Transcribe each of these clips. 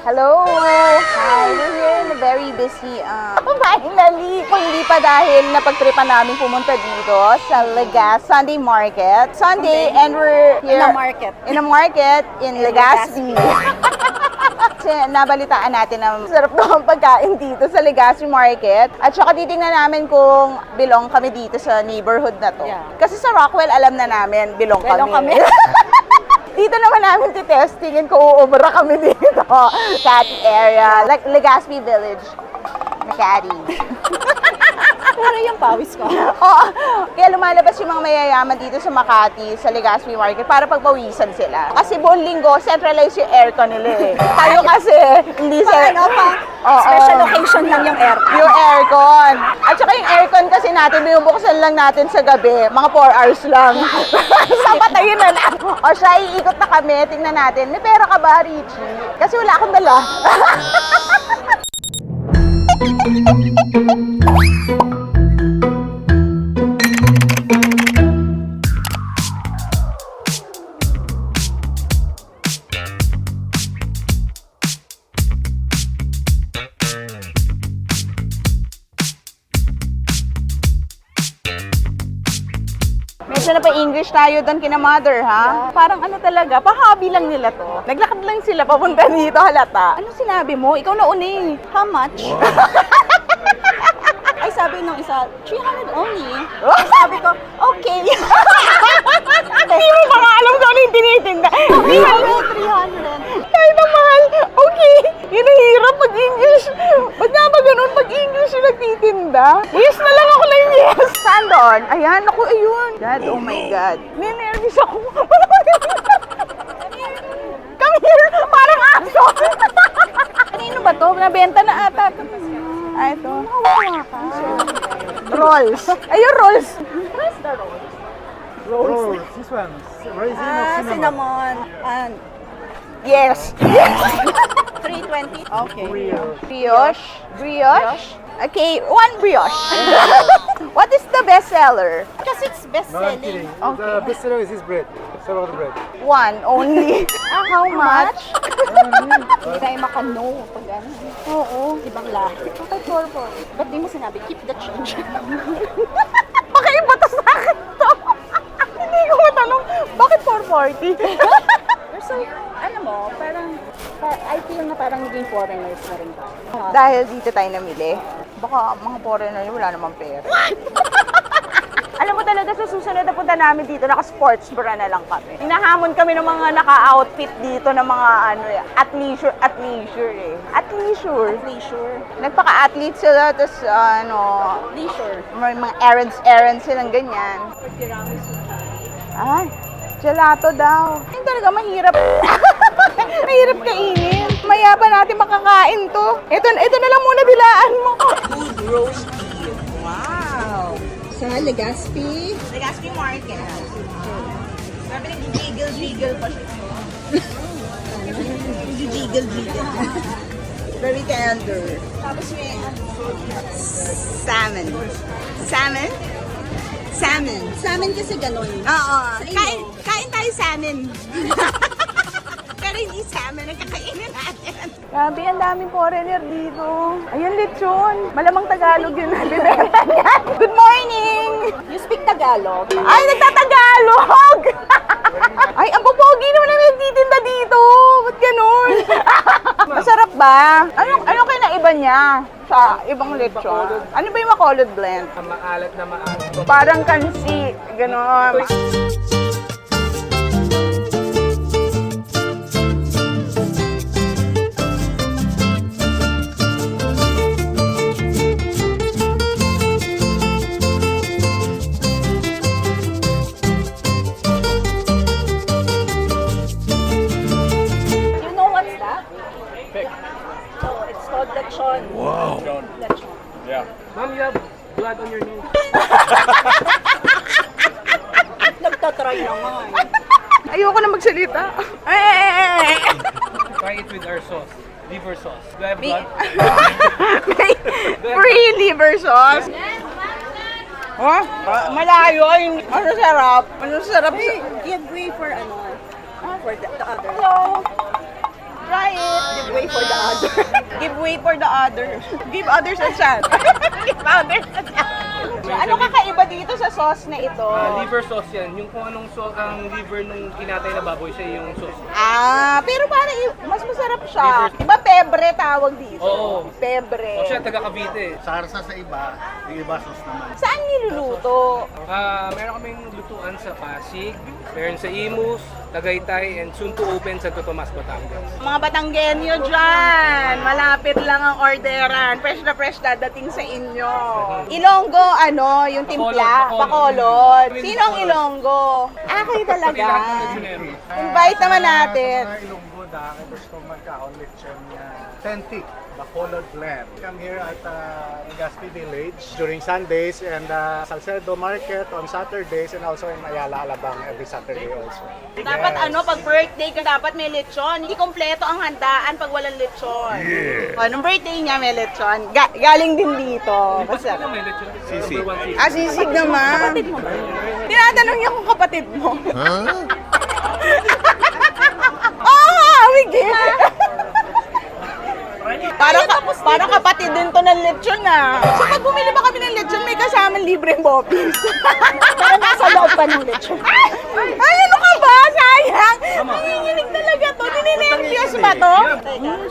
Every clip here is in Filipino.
Hello! Hi! We're here in a very busy, finally! Kung hindi pa dahil napagtripan namin pumunta dito sa Legazpi Sunday Market. Sunday, and we're here in a market in Legazpi. Kasi nabalitaan natin na sarap ng pagkain dito sa Legazpi Market. At saka titingnan namin kung belong kami dito sa neighborhood na to. Yeah. Kasi sa Rockwell, alam na namin, belong kami. Dito naman namin titestingin kung uubra kami dito. Makati area, like Legazpi Village. Makati. Para yung pawis ko. Oo. Kaya lumalabas yung mga mayayaman dito sa Makati, sa Legazpi Market, para pagpawisan sila. Kasi buong linggo, centralize yung aircon nila eh. Tayo kasi, hindi sa... Special occasion lang yung aircon. Yung aircon. At saka yung aircon kasi natin, binubuksan lang natin sa gabi. Mga 4 hours lang. Sapatayin na lang. O siya, iikot na kami. Tingnan natin. May pera ka ba, Richie? Kasi wala akong dala. Medyo na pa English tayo doon kina mother, ha? Parang ano talaga, pa-hobby lang nila to. Naglakad lang sila papunta dito, halata. Ano sinabi mo? Ikaw na uni. How much? Ay, sabi nung isa, 300 only. Oh? Sabi ko, okay. Hindi mo pa alam kung ano yung tinitinda. 300. Kahit na mahal, okay. Yun ang hirap mag-English. Ba't nga ba ganun pag-English yung nagtitinda? Yes na lang ako ng yes. Saan doon? Ayan, ako, ayun. God, oh my God. Ninervis ako. Come here, parang aso. Kanino ba to? Nabenta na ata. Ah, ito. Rolls. Ayun, rolls. Where's the roll? Rolls. This one. Raisin or cinnamon? Cinnamon. And Yes. 320. Okay. Brioche. Brioche. Okay, one brioche. What is the best seller? Because it's best No, I'm selling. kidding. The best seller is this bread. Sourdough bread. One only. How much? Hindi tayo maka-no pag ano. Oo. Ibang lahi. Bakit 440? Ba't di mo sinabi, keep the change? Baka iba to sa akin to. Hindi ko matanong, bakit 440? So, alam mo, parang, I feel na parang naging foreigners na rin tayo. Dahil dito tayo namili. Baka mga foreigner yun, wala namang pera. Alam mo talaga sa susunod na punta namin dito, naka-sports bra na lang kami. Hinahamon kami ng mga naka-outfit dito ng mga ano, at leisure eh. At leisure. Leisure. Nagpaka-athlete sila, tapos ano, Leisure. may mga errands silang ganyan. Ay, gelato daw. Hindi talaga mahirap. Mahirap kainin. Maya pa natin makakain to. Ito na lang muna dilaan mo. Good roast beef. Wow. Sa Legazpi. Legazpi Market. Sabi nag-jiggle pa siya. Nag-jiggle. Very tender. Tapos may salmon. Salmon? Salmon. Salmon kasi ganun. Oo. Kain tayo salmon. Pero hindi salmon ang kakainin natin. Grabe, ang daming foreigner dito. Ayun, lechon. Malamang Tagalog yun nabibenta niya. Good morning! You speak Tagalog? Ay, nagtatagalog! Ay, ang popogi naman na nagtitinda dito. Ba't ganun? Masarap ba? Ano kaya na iba niya sa ibang lechon? Ano ba yung makulod blend? Maalat na maalat. Parang kansi. Ganon. You know what's that? So, it's called lechon. Wow. Lechon. Mom, you have blood on your nose. Nagtatry naman. Ayoko na magsalita. Try it with our sauce. Liver sauce. Do I have May, blood? free liver sauce. Oh, malayo. Ano sarap? Ano sarap? Give way for ano, for the other. Hello. Try it. Give way for the other. Give way for the others. Give others a chance. Give others a chance. Ano kakaiba dito sa sauce na ito? Liver sauce yan. Yung kung anong sauce, ang liver nung kinatay na baboy, siya yung sauce. Pero parang mas masarap siya. Diba pebre tawag dito? Oo. Pebre. O siya, taga Cavite. Sarsa sa iba, yung iba sauce naman. Saan niluluto? Meron kaming lutuan sa Pasig, meron sa Imus, Tagaytay, and soon to open sa Tomas, Batangas. Mga Batanggenyo dyan, malapit lang ang orderan. Fresh na fresh dadating sa inyo. Ilonggo, yung timpla, Bacolod. Sino ang Ilonggo? Kayo talaga. Lahat ng legendary. Invite naman natin. Sa Ilonggo, dahil gusto magka-ulit siya niya. Authentic, Bacolod blend. Come here at Legazpi Village during Sundays and Salcedo Market on Saturdays and also in Ayala, Alabang every Saturday also. Dapat pag birthday ka, dapat may lechon. Hindi kompleto ang handaan pag walang lechon. Nung birthday niya may lechon. Galing din dito. Masarap. May lechon. Sisig. Number one sisig. Sisig naman. Kapatid mo ba? Tinatanong niya kung kapatid mo. Wigi. Parang kapatid din to ng lechon So pag bumili ba kami ng lechon, may kasamang libreng bopis. Parang nasa loob pa ng lechon. Ay, ano ka ba? Sayang. Nanginginig talaga to. Ninenervyos ba to?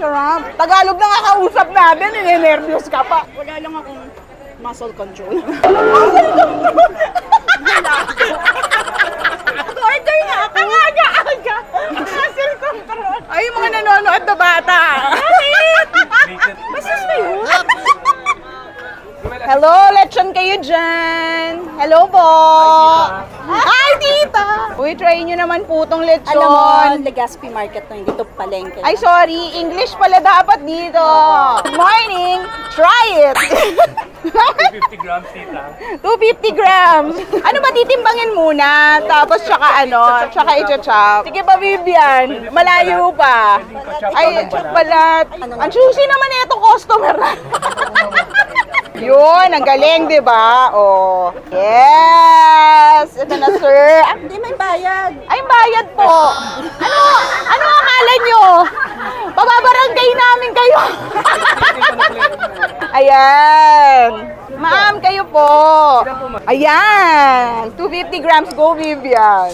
Sarap. Tagalog na nga kausap natin. Ninenervyos ka pa. Wala lang akong muscle control. Order na ako. Ang aga-aga. Muscle control. Ay, yung mga nanonood na bata. Bakit? Basis na yun. Hello, lechon kayo dyan. Hello po. Hi, tita. Uy, try nyo naman po tong lechon. Alam mo, Legazpi Market to, hindi to palengke. Ay, sorry. English pala dapat dito. Good morning. Try it. 50 grams, tita. 250 grams. Ano ba titimbangin muna? Tapos tsaka i-chop. Sige pa, Vivian. Malayo pa. Ay, balat. Ang juicy naman na itong customer na. Yun, ang galing, di ba? Oh. Yes! Ito na, sir. Hindi may bayad. Ay, bayad po. Ano akala nyo? Pababarangay namin kayo. Ayan. Ma'am, kayo po. Ayan. 250 grams. Go, Vivian.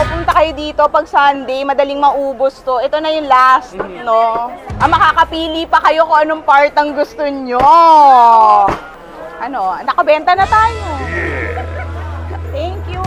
Punta kayo dito pag Sunday, madaling maubos to. Ito na yung last, no? Makakapili pa kayo kung anong part ang gusto nyo. Nakabenta na tayo. Thank you.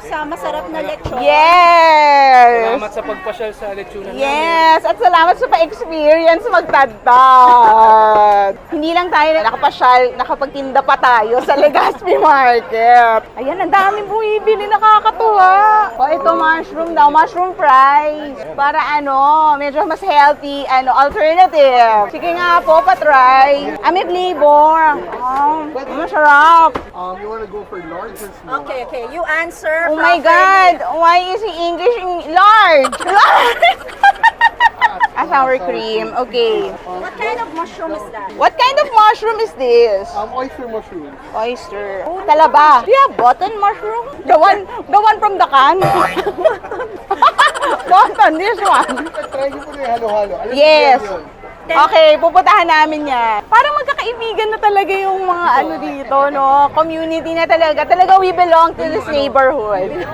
Sa masarap na lechon. Yes! Salamat sa pagpasyal sa lechonan Yes! At salamat sa pa-experience magtagtad. Hindi lang tayo nakapasyal, nakapagtinda pa tayo sa Legazpi Market. Ayan, ang daming bumibili, nakakatuwa. Ito mushroom daw, mushroom fries. Para medyo mas healthy, alternative. Sige nga po, pa-try. May flavor. Masarap. You wanna go for large or small? Okay. You answer. Oh my God! Why is he English in large? Sour cream. Okay. What kind of mushroom is that? What kind of mushroom is this? Oyster mushroom. Oyster. Talaba. Do you have button mushroom? The one from the can? Button, this one. Try nyo po na yung halo-halo. Alam Yes. niyo yun. Okay, pupuntahan namin yan. Parang magkakaibigan na talaga yung mga dito, no? Community na talaga. Talaga we belong to this neighborhood.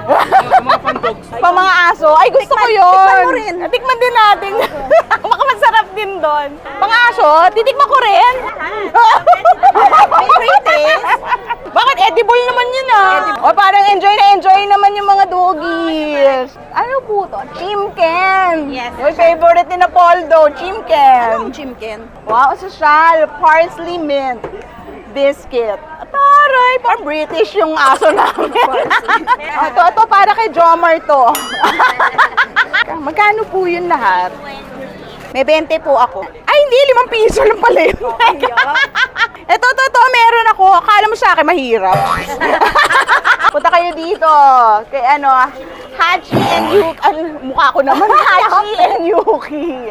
Mga pandogs. Pa mga aso. Ay, gusto ko yun. tikman mo rin. Tikman din natin. Baka masarap din doon. Pang aso, titikman ko rin. May taste. Bakit edible naman yun O parang enjoy naman yung mga doggies. Ano po to? Chimken. Yes. Yung favorite ni Napoldo, chimken. Anong chimken? Wow, social. Parsley mint biscuit. Taray, parang British yung aso namin. Ito para kay Jomar to. Magkano po yun lahat? May 20 po ako. Ay, hindi, 5 piso lang pala yun. Ito, meron ako. Akala mo sa akin mahirap. Punta kayo dito. Kay Hachi and Yuki. Ano, mukha ko naman. Hachi and Yuki.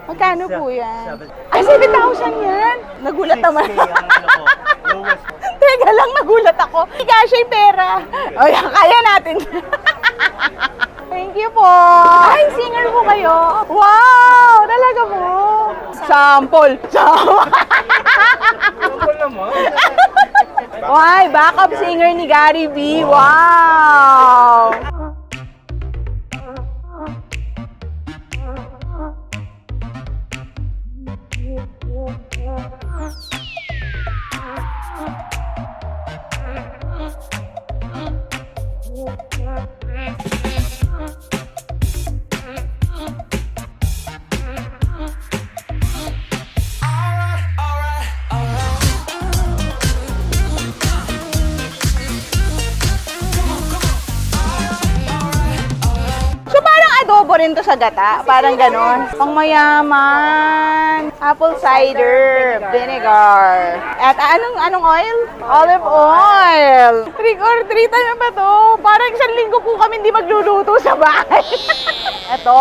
Magkano po yan? Ay, 7,000 yan. Nagulat naman. Teka lang, nagulat ako. Hindi kasya yung pera. O yan, kaya natin. Thank you po. Ay, singer po kayo. Wow, talaga po. Sample. Sample naman. Why, backup singer ni Gary V. Wow. So parang adobo rin to sa gata, parang ganon. Pang mayaman, apple cider, vinegar. At anong oil? Olive oil. Trick or treat, ano ba to? Parang 1 linggo po kami hindi magluluto sa bahay. Ito,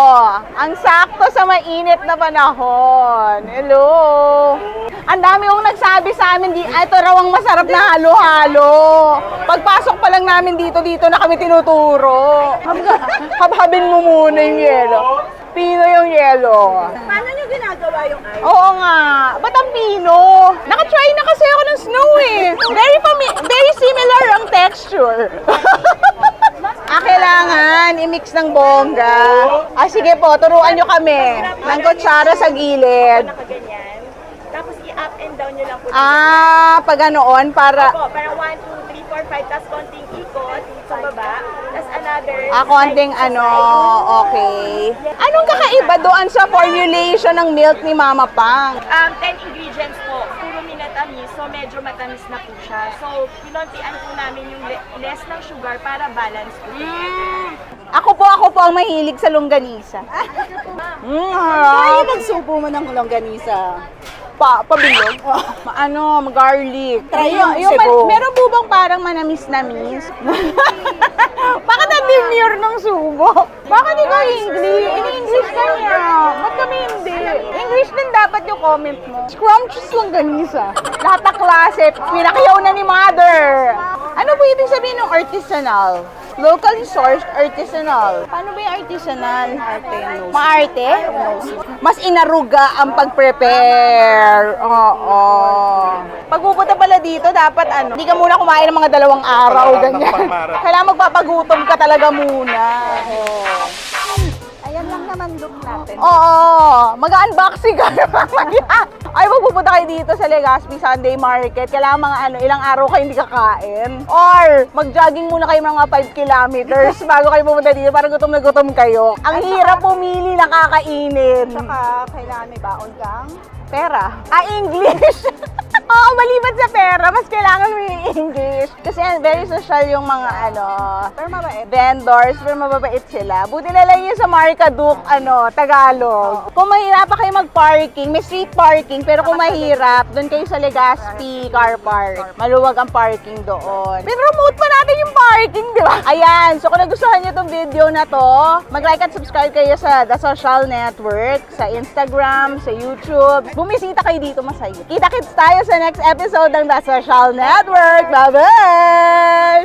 ang sakto sa mainit na panahon. Hello. Ang dami yung nagsabi sa amin, ito raw ang masarap na halo-halo. Pagpasok pa lang namin dito na kami tinuturo. Habhabin mo muna yung yelo. Pino yung yelo. Paano nyo ginagawa yung ice? Oo nga. Ba't ang pino? Nakatry na kasi ako ng snow eh. Very similar ang texture. Kailangan i-mix ng bongga. Sige po, turuan nyo kami. Ng kutsara sa gilid. Nakaganyan. Tapos i-up and down nyo lang po. Pag ganoon, para... Opo, parang 1, 2, 3, 4, 5, tapos konting ikot sa baba. Tapos another. konting okay. Anong kakaiba doon sa formulation ng milk ni Mama Pang? 10 ingredients po. Puro minatamis, so medyo matamis na po siya. So, pinontian po namin yung less ng sugar para balance po. Ako po ang mahilig sa longganisa. Ay, magsubo mo ng longganisa. Pabilog. Garlic. Try yung sibo. Meron po bang parang manamis-namis? Bakit na-demure ng subo? Bakit ikaw English? In-English ka niya. Ba't kami hindi? English din dapat yung comment mo. Scrumptious longganisa. Lahat na klase. Pinakayaw na ni Mother. Ano po ibig sabihin ng artisanal? Locally sourced artisanal. Paano ba yung artisanal? Maarte? Mas inaruga ang pag-prepare. Oo. Pag pupunta pala dito, dapat hindi ka muna kumain ng mga 2 araw, ganyan. Kailangan magpapagutom ka talaga muna. Ayan lang naman look natin. Oo. Mag-unboxing ka na mamaya. Ay, magpupunta kayo dito sa Legazpi Sunday Market. Kailangan mga ilang araw kayo hindi kakain. Or, mag-jogging muna kayo mga 5 kilometers bago kayo pumunta dito para gutom na gutom kayo. Ang hirap pumili ng kakainin. Saka, kailangan may baon kang Pera. English. Oo, maliban sa pera, mas kailangan mo yung English. Kasi very social yung mga pero mabait. vendors, pero mababait sila. Buti na lang yun sa Marikaduk, Tagalog. Kung mahirap pa kayo mag-parking, may street parking, pero kung mahirap, doon kayo sa Legazpi Car Park. Maluwag ang parking doon. Pinromote pa natin yung parking, di ba? Ayan, so kung nagustuhan nyo itong video na to, mag-like at subscribe kayo sa The Social Network, sa Instagram, sa YouTube. Bumisita kayo dito, masaya. Kita-kits tayo sa next episode ng The Social Network. Bye-bye!